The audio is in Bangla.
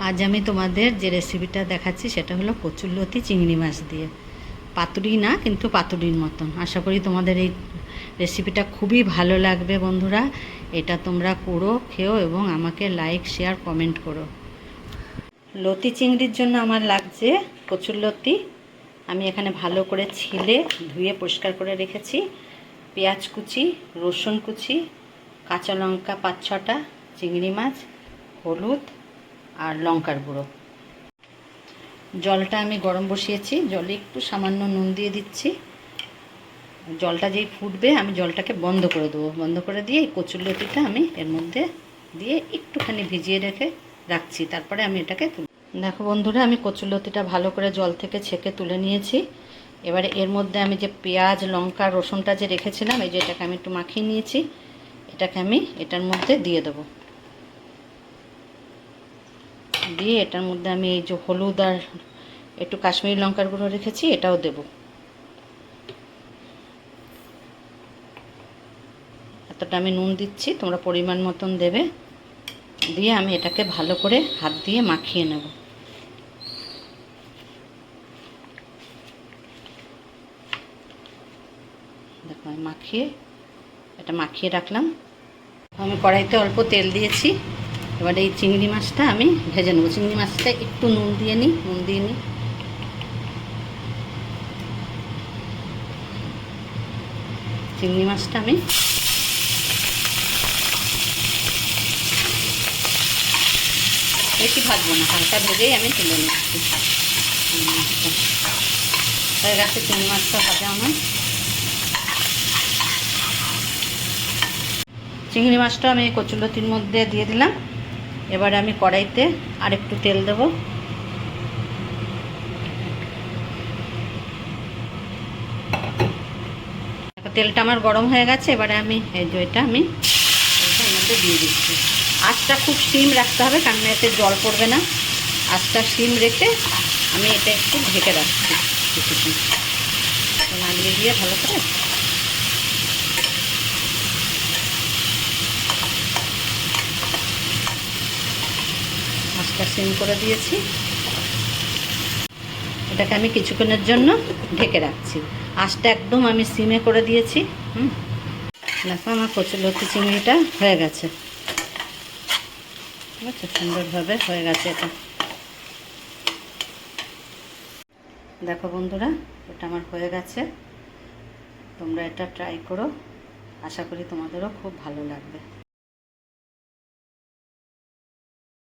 আজ আমি তোমাদের যে রেসিপিটা দেখাচ্ছি সেটা হলো কচুরলতি চিংড়ি মাছ দিয়ে। পাতুরি না, কিন্তু পাতুরির মতন। আশা করি তোমাদের এই রেসিপিটা খুবই ভালো লাগবে বন্ধুরা। এটা তোমরা করো, খেও এবং আমাকে লাইক, শেয়ার, কমেন্ট করো। লতি চিংড়ির জন্য আমার লাগছে কচুরলতি। আমি এখানে ভালো করে ছিলে ধুয়ে পরিষ্কার করে রেখেছি। পেঁয়াজ কুচি, রসুন কুচি, কাঁচা লঙ্কা 5-6টা, চিংড়ি মাছ, হলুদ আর লঙ্কার গুঁড়ো। জলটা আমি গরম বসিয়েছি, জলে একটু সামান্য নুন দিয়ে দিচ্ছি। জলটা যেই ফুটবে আমি জলটাকে বন্ধ করে দেবো। বন্ধ করে দিয়ে এই কচুরলতিটা আমি এর মধ্যে দিয়ে একটুখানি ভিজিয়ে রেখে রাখছি। তারপরে আমি এটাকে দেখো বন্ধুরা, আমি কচুরলতিটা ভালো করে জল থেকে ছেঁকে তুলে নিয়েছি। এবারে এর মধ্যে আমি যে পেঁয়াজ, লঙ্কা, রসুনটা যে রেখেছিলাম, এই যে এটাকে আমি একটু মাখিয়ে নিয়েছি, এটাকে আমি এটার মধ্যে দিয়ে দেবো। দিয়ে এটার মধ্যে আমি এই যে হলুদ আর একটু কাশ্মীরি লঙ্কার গুঁড়ো রেখেছি, এটাও দেব। এতটা আমি নুন দিচ্ছি, তোমরা পরিমাণ মতন দেবে। দিয়ে আমি এটাকে ভালো করে হাত দিয়ে মাখিয়ে নেব। দেখো আমি মাখিয়ে রাখলাম। আমি কড়াইতে অল্প তেল দিয়েছি। এবার এই চিংড়ি মাছটা আমি ভেজে নেবো। চিংড়ি মাছটা একটু নুন দিয়ে নিই। চিংড়ি মাছটা আমি বেশি ভাজবো না, হালকা ভেজেই আমি তুলে নিচ্ছি। হয়ে গেছে চিংড়ি মাছটা ভাজা আমার। চিংড়ি মাছটা আমি কচুরলতির মধ্যে দিয়ে দিলাম। এবারে আমি কড়াইতে আরেকটু তেল দেব। তেলটা আমার গরম হয়ে গেছে। এবারে আমি এই যে এটা আমি এর মধ্যে দিয়ে দিচ্ছি। আঁচটা খুব সিম রাখতে হবে, কারণ এতে জল পড়বে না। আঁচটা সিম রেখে আমি এটা একটু ঢেকে রাখছি কিছুক্ষণ। নাড়িয়ে দিয়ে ভালো করে আঁচটা সিম করে দিয়েছি। এটাকে আমি কিছুক্ষণের জন্য ঢেকে রাখছি। আঁচটা একদম আমি সিমে করে দিয়েছি। দেখো আমার কচুরলতি চিংড়িটা হয়ে গেছে। ঠিক আছে, সুন্দরভাবে হয়ে গেছে এটা। দেখো বন্ধুরা, এটা আমার হয়ে গেছে। তোমরা এটা ট্রাই করো, আশা করি তোমাদেরও খুব ভালো লাগবে।